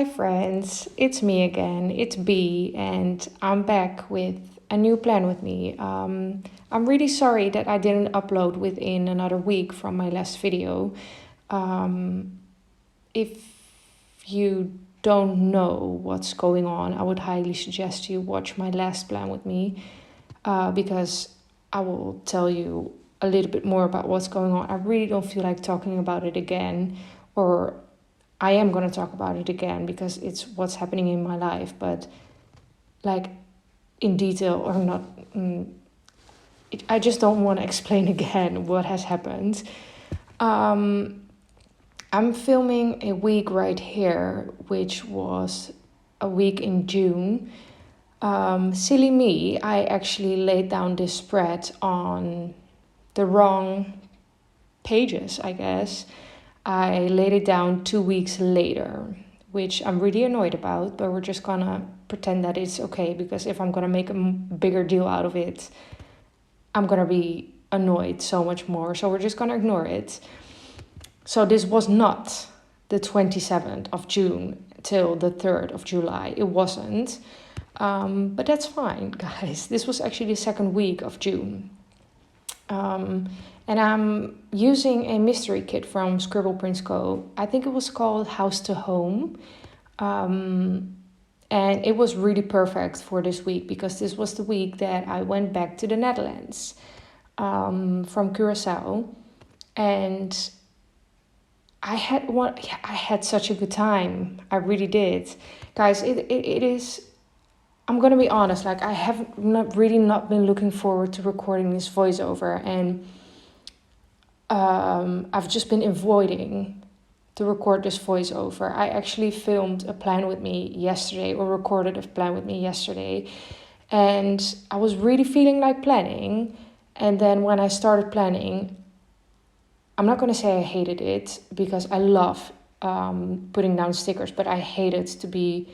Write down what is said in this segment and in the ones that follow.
Hi, friends, it's me again, it's B, and I'm back with a new plan with me. I'm really sorry that I didn't upload within another week from my last video. Um, if you don't know what's going on, I would highly suggest you watch my last plan with me because I will tell you a little bit more about what's going on. I really don't feel like talking about it again, or I am going to talk about it again because it's what's happening in my life, but like in detail or not. I just don't want to explain again what has happened. I'm filming a week right here, which was a week in June. Silly me, I actually laid down this spread on the wrong pages, I guess. I laid it down 2 weeks later, which I'm really annoyed about, but we're just gonna pretend that it's okay, because if I'm gonna make a bigger deal out of it, I'm gonna be annoyed so much more. So we're just gonna ignore it. So this was not the 27th of June till the 3rd of July. It wasn't. But that's fine, guys. This was actually the second week of June. And I'm using a mystery kit from Scribble Prints Co. I think it was called House to Home. And it was really perfect for this week because this was the week that I went back to the Netherlands from Curacao. And I had such a good time. I really did. Guys, it is... I'm going to be honest, like I have not been looking forward to recording this voiceover, and I've just been avoiding to record this voiceover. I actually filmed a plan with me yesterday, or recorded a plan with me yesterday, and I was really feeling like planning. And then when I started planning, I'm not going to say I hated it, because I love putting down stickers, but I hate it to be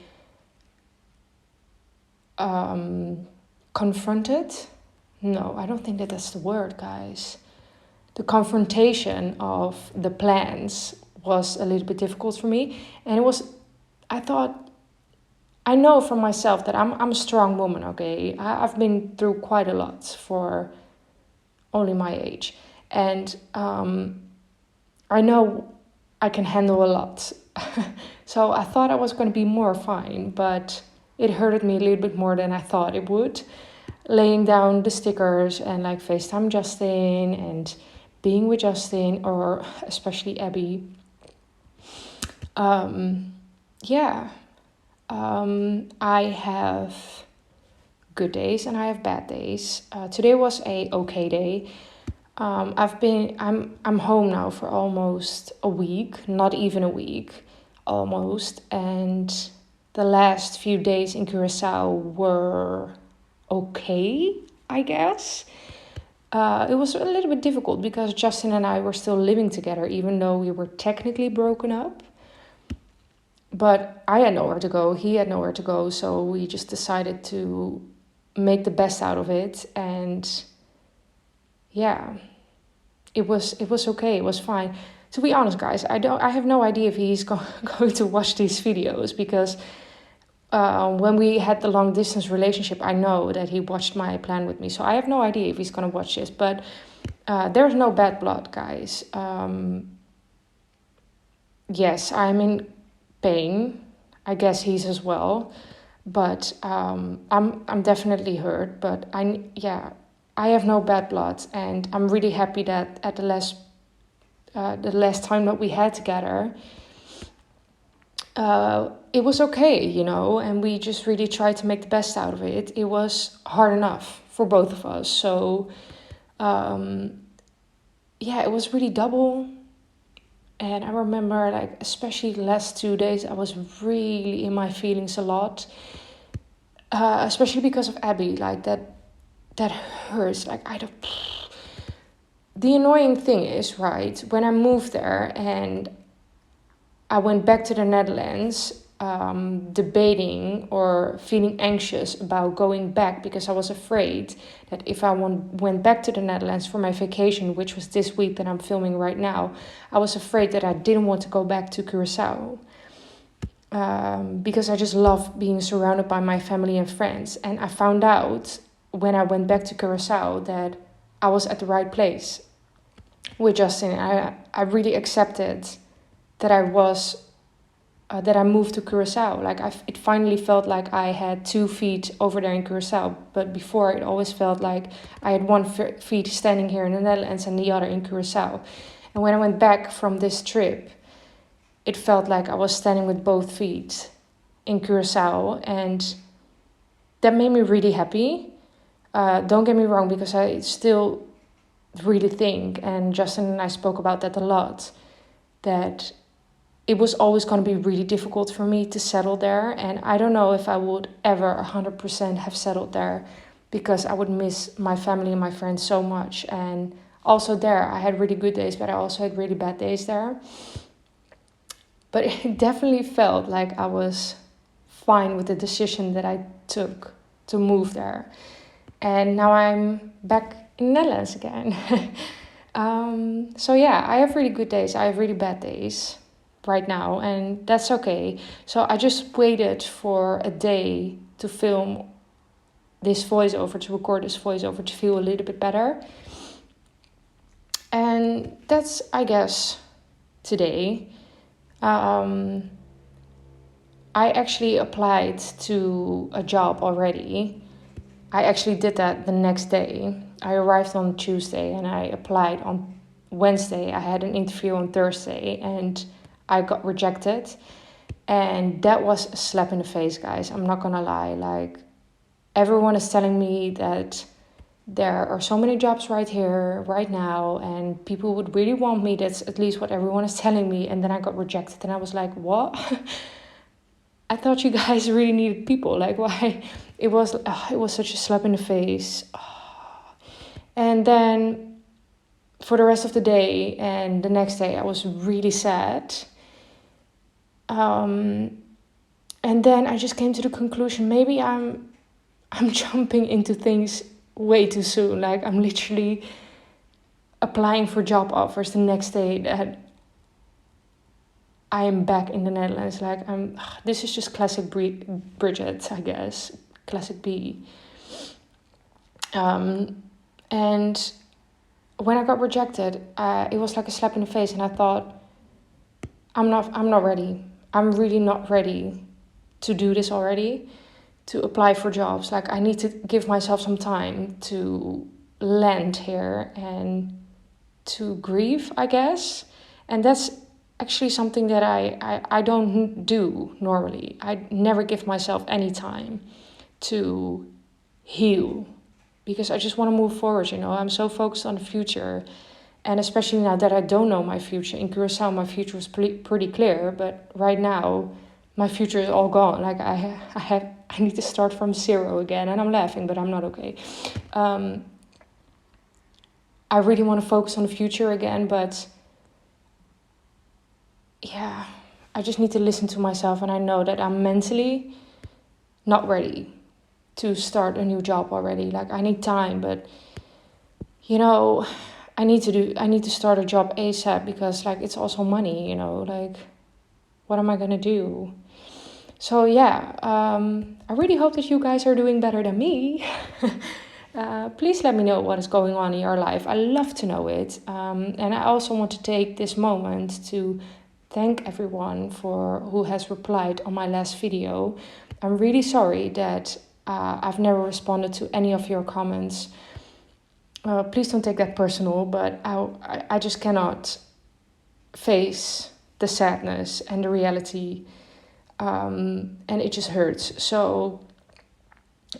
confronted. No, I don't think that that's the word, guys. The confrontation of the plans was a little bit difficult for me. And I know from myself that I'm a strong woman, okay? I've been through quite a lot for only my age. And I know I can handle a lot. So I thought I was going to be more fine, but it hurted me a little bit more than I thought it would. Laying down the stickers and like FaceTime Justin and being with Justin, or especially Abby. I have good days and I have bad days. Today was a okay day. I'm home now for almost a week, not even a week, almost, and the last few days in Curacao were okay, I guess. It was a little bit difficult because Justin and I were still living together, even though we were technically broken up. But I had nowhere to go, he had nowhere to go, so we just decided to make the best out of it. And yeah, it was okay, it was fine. To be honest, guys, I have no idea if he's going to watch these videos, because when we had the long distance relationship, I know that he watched my plan with me. So I have no idea if he's going to watch this, but there's no bad blood, guys. Yes, I'm in pain. I guess he's as well, but I'm definitely hurt, but I have no bad blood, and I'm really happy that at the last time that we had together, it was okay, and we just really tried to make the best out of it. It was hard enough for both of us. So, it was really double. And I remember, like, especially the last 2 days, I was really in my feelings a lot. Especially because of Abby, like that hurts. Like, the annoying thing is, right, when I moved there and I went back to the Netherlands, debating or feeling anxious about going back, because I was afraid that if I went back to the Netherlands for my vacation, which was this week that I'm filming right now, I was afraid that I didn't want to go back to Curacao. because I just love being surrounded by my family and friends. And I found out when I went back to Curacao that I was at the right place with Justin. I really accepted that that I moved to Curacao. Like it finally felt like I had 2 feet over there in Curacao. But before it always felt like I had 1 feet standing here in the Netherlands and the other in Curacao. And when I went back from this trip, it felt like I was standing with both feet in Curacao, and that made me really happy. Don't get me wrong, because I still really think, and Justin and I spoke about that a lot, that it was always going to be really difficult for me to settle there. And I don't know if I would ever 100% have settled there, because I would miss my family and my friends so much. And also there, I had really good days, but I also had really bad days there. But it definitely felt like I was fine with the decision that I took to move there. And now I'm back in the Netherlands again. So yeah, I have really good days. I have really bad days right now, and that's okay. So I just waited for a day to film this voiceover, to record this voiceover, to feel a little bit better. And that's, I guess, today. I actually applied to a job already. I actually did that the next day. I arrived on Tuesday and I applied on Wednesday. I had an interview on Thursday and I got rejected. And that was a slap in the face, guys. I'm not gonna lie. Like, everyone is telling me that there are so many jobs right here, right now, and people would really want me. That's at least what everyone is telling me. And then I got rejected and I was like, what? I thought you guys really needed people. Like, why? It was such a slap in the face. And then for the rest of the day and the next day, I was really sad. And then I just came to the conclusion, maybe I'm jumping into things way too soon. Like, I'm literally applying for job offers the next day that I am back in the Netherlands. Like, this is just classic Bridget, I guess. Classic B. And when I got rejected, it was like a slap in the face, and I thought, I'm not ready. I'm really not ready to do this already, to apply for jobs. Like, I need to give myself some time to land here and to grieve, I guess. And that's actually something that I don't do normally. I never give myself any time to heal, because I just want to move forward, I'm so focused on the future. And especially now that I don't know my future. In Curacao, my future was pretty clear, but right now, my future is all gone. Like, I need to start from zero again, and I'm laughing, but I'm not okay. I really want to focus on the future again, but yeah, I just need to listen to myself, and I know that I'm mentally not ready to start a new job already. Like, I need time, but I need to start a job ASAP, because like, it's also money, like, what am I gonna do? So yeah, I really hope that you guys are doing better than me. Please let me know what is going on in your life. I love to know it. And I also want to take this moment to thank everyone who has replied on my last video. I'm really sorry that I've never responded to any of your comments. Please don't take that personal, but I just cannot face the sadness and the reality, and it just hurts. So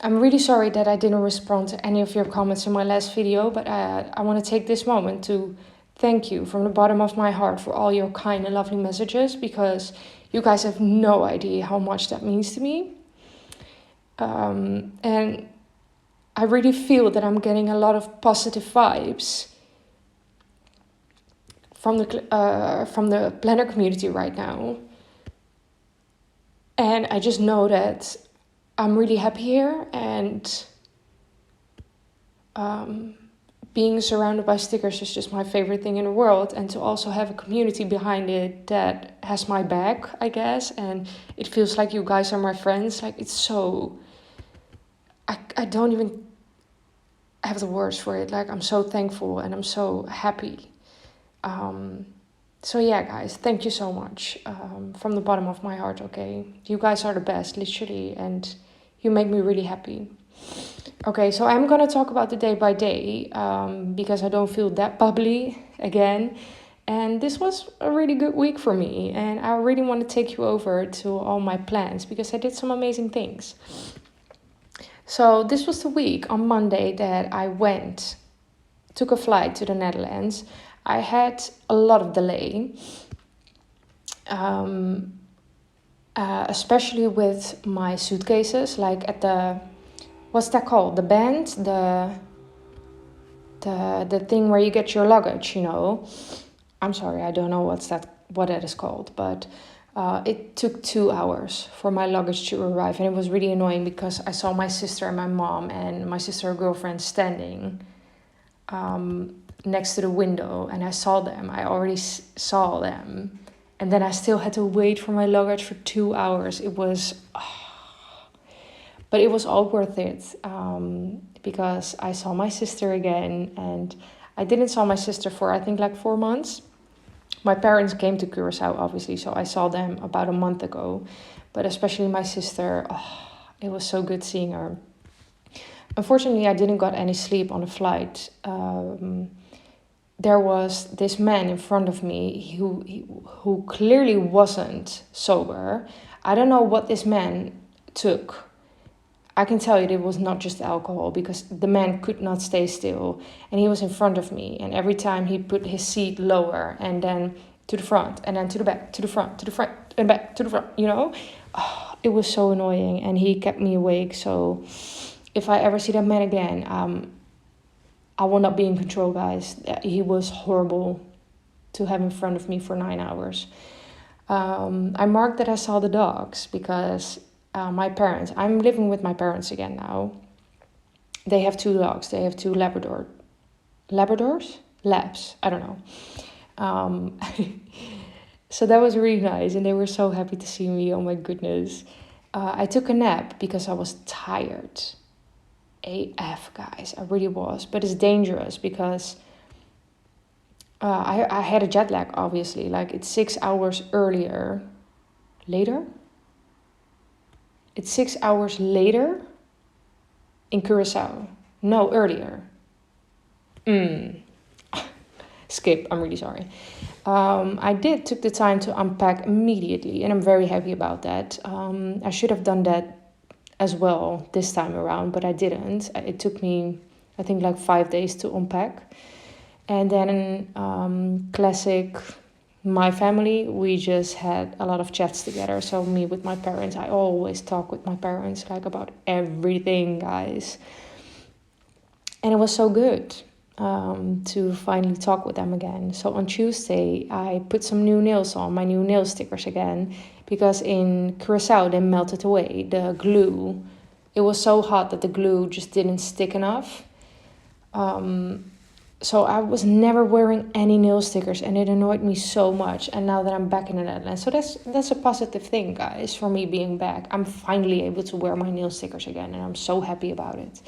I'm really sorry that I didn't respond to any of your comments in my last video, but I want to take this moment to thank you from the bottom of my heart for all your kind and lovely messages, because you guys have no idea how much that means to me. And I really feel that I'm getting a lot of positive vibes from the planner community right now. And I just know that I'm really happy here, and being surrounded by stickers is just my favorite thing in the world, and to also have a community behind it that has my back, I guess, and it feels like you guys are my friends. Like, it's so, I don't even have the words for it. Like, I'm so thankful and I'm so happy. So yeah, guys, thank you so much, from the bottom of my heart. Okay, you guys are the best, literally, and you make me really happy. Okay, so I'm gonna talk about the day by day, because I don't feel that bubbly again. And this was a really good week for me, and I really want to take you over to all my plans because I did some amazing things. So this was the week on Monday that I took a flight to the Netherlands. I had a lot of delay, especially with my suitcases, like at the, what's that called? The band, the thing where you get your luggage, you know. I'm sorry, I don't know what that is called, but it took 2 hours for my luggage to arrive, and it was really annoying because I saw my sister and my mom and my sister girlfriend standing next to the window, and I saw them. I already saw them, and then I still had to wait for my luggage for 2 hours. It was, but it was all worth it, because I saw my sister again, and I didn't saw my sister for I think like 4 months. My parents came to Curacao, obviously, so I saw them about a month ago. But especially my sister, it was so good seeing her. Unfortunately, I didn't got any sleep on the flight. There was this man in front of me who clearly wasn't sober. I don't know what this man took. I can tell you it was not just alcohol, because the man could not stay still, and he was in front of me, and every time he put his seat lower and then to the front and then to the back, to the front, to the front and back, to the front, you know. It was so annoying, and he kept me awake. So if I ever see that man again, I will not be in control, guys. He was horrible to have in front of me for 9 hours. I marked that I saw the dogs because my parents, I'm living with my parents again now. They have 2 dogs. They have 2 Labradors? Labs, I don't know. So that was really nice, and they were so happy to see me. Oh my goodness. I took a nap because I was tired. AF, guys, I really was. But it's dangerous because I had a jet lag, obviously. Like, it's 6 hours later. It's 6 hours later in Curacao. No, earlier. Skip, I'm really sorry. I took the time to unpack immediately, and I'm very happy about that. I should have done that as well this time around, but I didn't. It took me, I think, like 5 days to unpack. And then classic, my family, we just had a lot of chats together. So me with my parents, I always talk with my parents like about everything, guys. And it was so good to finally talk with them again. So on Tuesday, I put some new nails on, my new nail stickers again, because in Curacao, they melted away, the glue. It was so hot that the glue just didn't stick enough. So I was never wearing any nail stickers, and it annoyed me so much. And now that I'm back in the Netherlands, so that's a positive thing, guys, for me being back. I'm finally able to wear my nail stickers again, and I'm so happy about it.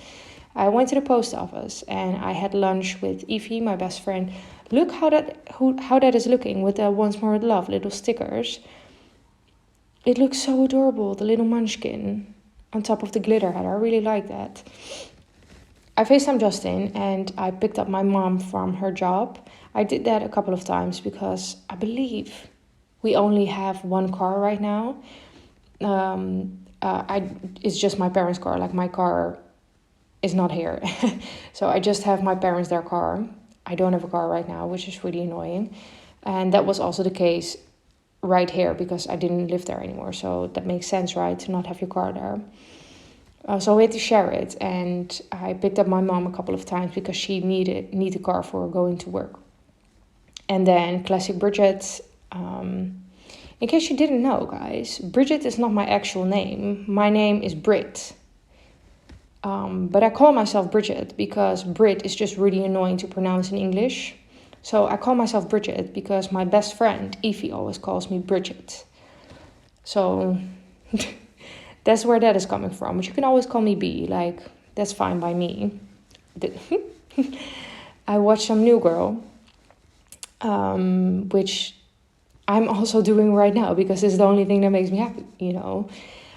I went to the post office and I had lunch with Evie, my best friend. Look how that is looking with the Once More with Love little stickers. It looks so adorable, the little munchkin on top of the glitter hat. I really like that. I FaceTimed Justin and I picked up my mom from her job. I did that a couple of times because I believe we only have one car right now. It's just my parents' car. Like, my car is not here. So I just have my parents' their car. I don't have a car right now, which is really annoying. And that was also the case right here because I didn't live there anymore. So that makes sense, right, to not have your car there. So we had to share it, and I picked up my mom a couple of times because she need a car for going to work. And then classic Bridget. In case you didn't know, guys, Bridget is not my actual name. My name is Britt. But I call myself Bridget because Britt is just really annoying to pronounce in English. So I call myself Bridget because my best friend, Evie, always calls me Bridget. So that's where that is coming from. But you can always call me B. Like, that's fine by me. I watched some New Girl, which I'm also doing right now because it's the only thing that makes me happy, you know.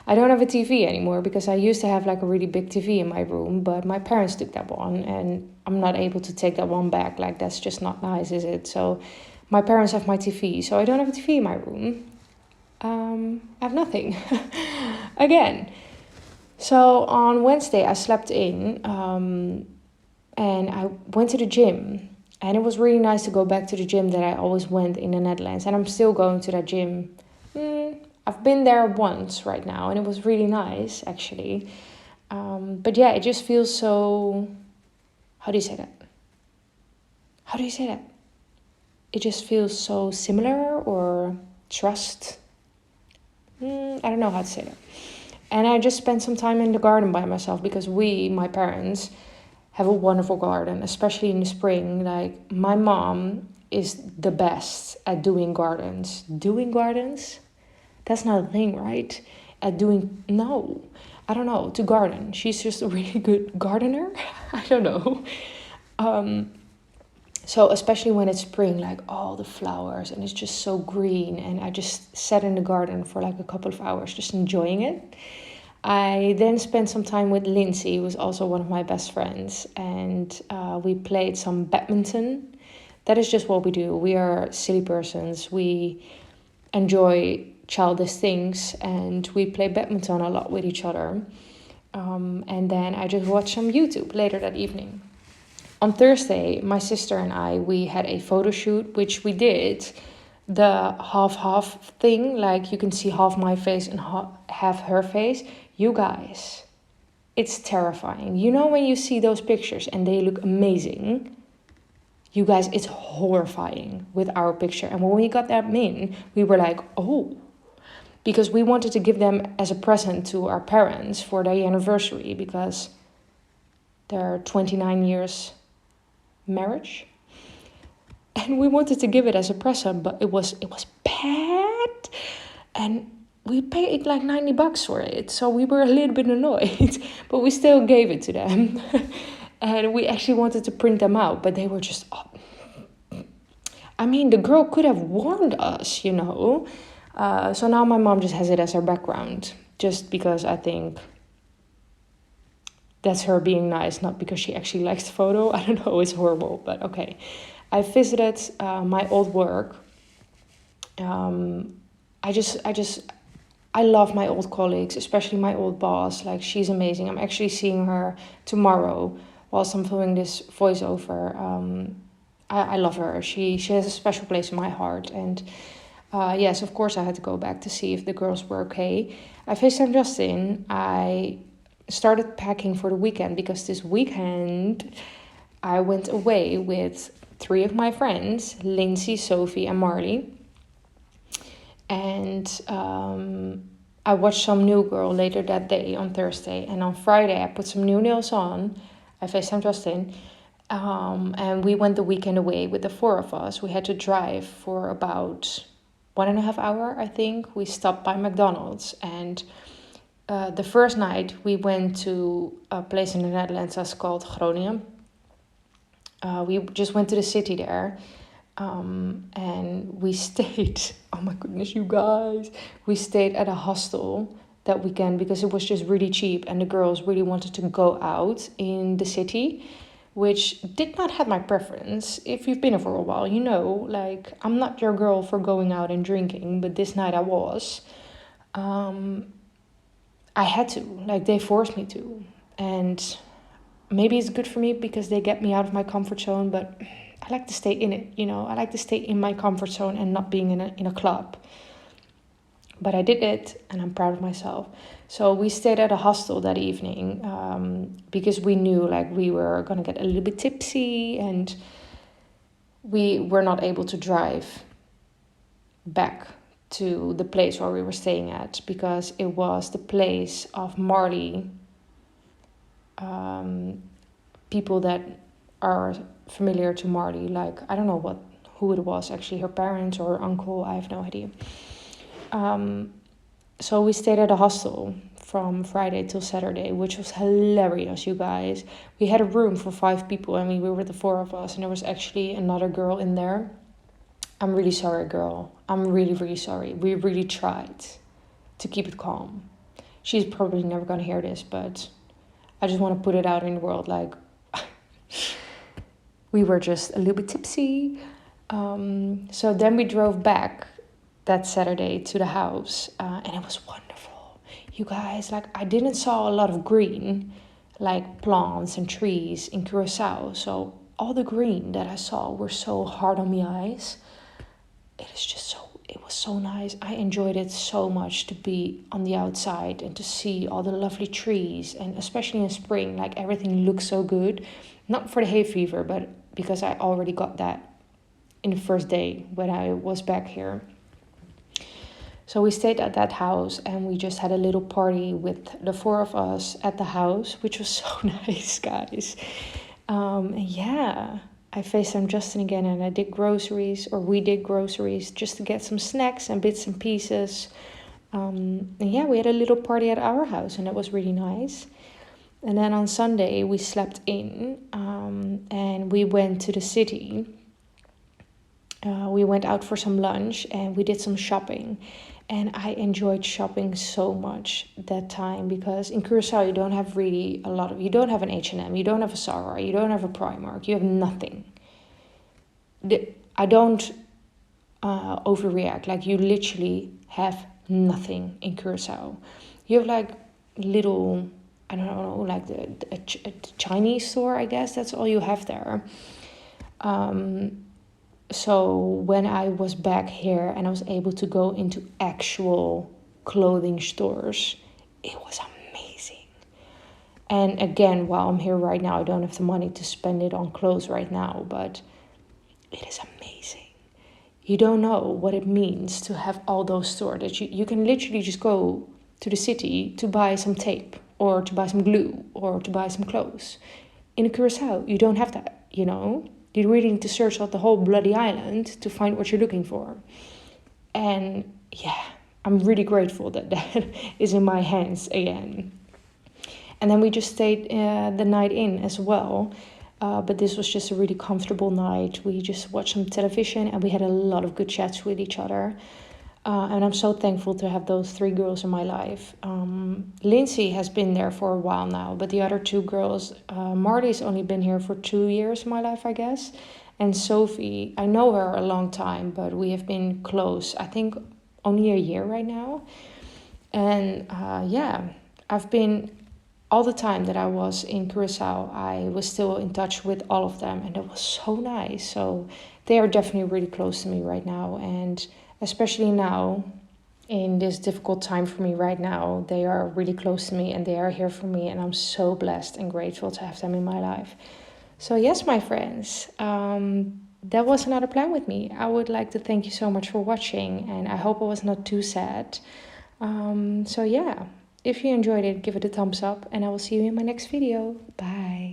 I don't have a TV anymore because I used to have like a really big TV in my room, but my parents took that one and I'm not able to take that one back. Like, that's just not nice, is it? So my parents have my TV, so I don't have a TV in my room. I have nothing. Again. So on Wednesday I slept in and I went to the gym. And it was really nice to go back to the gym that I always went in the Netherlands. And I'm still going to that gym. I've been there once right now. And it was really nice, actually. But yeah, it just feels so... How do you say that? How do you say that? It just feels so similar or trust. I don't know how to say that. And I just spent some time in the garden by myself. Because my parents... have a wonderful garden, especially in the spring. Like, my mom is the best at doing gardens. Doing gardens? That's not a thing, right? No, I don't know, to garden. She's just a really good gardener. I don't know. So especially when it's spring, like all the flowers and it's just so green. And I just sat in the garden for like a couple of hours, just enjoying it. I then spent some time with Lindsay, who was also one of my best friends, and we played some badminton. That is just what we do. We are silly persons. We enjoy childish things, and we play badminton a lot with each other. And then I just watched some YouTube later that evening. On Thursday, my sister and we had a photo shoot, which we did the half-half thing. Like, you can see half my face and half her face. You guys, it's terrifying. You know when you see those pictures and they look amazing? You guys, it's horrifying with our picture. And when we got that in, we were like, oh. Because we wanted to give them as a present to our parents for their anniversary. Because they're 29 years marriage. And we wanted to give it as a present, but it was bad. And we paid like $90 for it. So we were a little bit annoyed, but we still gave it to them. And we actually wanted to print them out, but they were just... I mean, the girl could have warned us, you know. So now my mom just has it as her background. Just because I think that's her being nice, not because she actually likes the photo. I don't know, it's horrible, but okay. I visited my old work. I love my old colleagues, especially my old boss. Like, she's amazing. I'm actually seeing her tomorrow whilst I'm filming this voiceover. I love her. She has a special place in my heart. And yes, of course, I had to go back to see if the girls were okay. I FaceTimed Justin. I started packing for the weekend because this weekend I went away with 3 of my friends, Lindsay, Sophie, and Marley. And I watched some New Girl later that day on Thursday. And on Friday, I put some new nails on. I FaceTimed Justin. And we went the weekend away with the 4 of us. We had to drive for about 1.5 hours, I think. We stopped by McDonald's. And the first night, we went to a place in the Netherlands that's called Groningen. We just went to the city there. And we stayed, oh my goodness, you guys, we stayed at a hostel that weekend because it was just really cheap and the girls really wanted to go out in the city, which did not have my preference. If you've been here for a while, you know, like, I'm not your girl for going out and drinking, but this night I was. I had to, like, they forced me to, and maybe it's good for me because they get me out of my comfort zone, but I like to stay in it, you know. I like to stay in my comfort zone and not being in a club. But I did it, and I'm proud of myself. So we stayed at a hostel that evening because we knew, like, we were going to get a little bit tipsy, and we were not able to drive back to the place where we were staying at because it was the place of Marley, people that are familiar to Marley. Like, I don't know who it was, actually, her parents or uncle, I have no idea. So we stayed at a hostel from Friday till Saturday, which was hilarious, you guys. We had a room for 5 people. I mean, we were the 4 of us, and there was actually another girl in there. I'm really sorry, girl. I'm really, really sorry. We really tried to keep it calm. She's probably never gonna hear this, but I just want to put it out in the world. Like, we were just a little bit tipsy. So then we drove back that Saturday to the house, and it was wonderful. You guys, like, I didn't saw a lot of green, like plants and trees in Curacao. So all the green that I saw were so hard on my eyes. It was so nice. I enjoyed it so much to be on the outside and to see all the lovely trees, and especially in spring, like, everything looks so good. Not for the hay fever, but because I already got that in the first day when I was back here. So we stayed at that house, and we just had a little party with the 4 of us at the house, which was so nice, guys. Yeah, I FaceTimed Justin again, and we did groceries just to get some snacks and bits and pieces. And yeah, we had a little party at our house, and it was really nice. And then on Sunday we slept in, and we went to the city. We went out for some lunch, and we did some shopping. And I enjoyed shopping so much that time, because in Curacao you don't have really you don't have an H&M, you don't have a Zara, you don't have a Primark, you have nothing. I don't overreact. Like, you literally have nothing in Curacao. You have like little, I don't know, like a Chinese store, I guess. That's all you have there. So when I was back here and I was able to go into actual clothing stores, it was amazing. And again, while I'm here right now, I don't have the money to spend it on clothes right now, but it is amazing. You don't know what it means to have all those stores. That you can literally just go to the city to buy some tape, or to buy some glue, or to buy some clothes. In Curacao, you don't have that, you know? You really need to search out the whole bloody island to find what you're looking for. And yeah, I'm really grateful that that is in my hands again. And then we just stayed the night in as well. But this was just a really comfortable night. We just watched some television, and we had a lot of good chats with each other. And I'm so thankful to have those 3 girls in my life. Lindsay has been there for a while now, but the other 2 girls, Marty's only been here for 2 years in my life, I guess. And Sophie, I know her a long time, but we have been close, I think, only a year right now. And yeah, I've been, all the time that I was in Curacao, I was still in touch with all of them, and it was so nice. So they are definitely really close to me right now, and especially now, in this difficult time for me right now, they are really close to me, and they are here for me, and I'm so blessed and grateful to have them in my life. So yes, my friends, that was another plan with me. I would like to thank you so much for watching, and I hope I was not too sad. So yeah, if you enjoyed it, give it a thumbs up, and I will see you in my next video. Bye.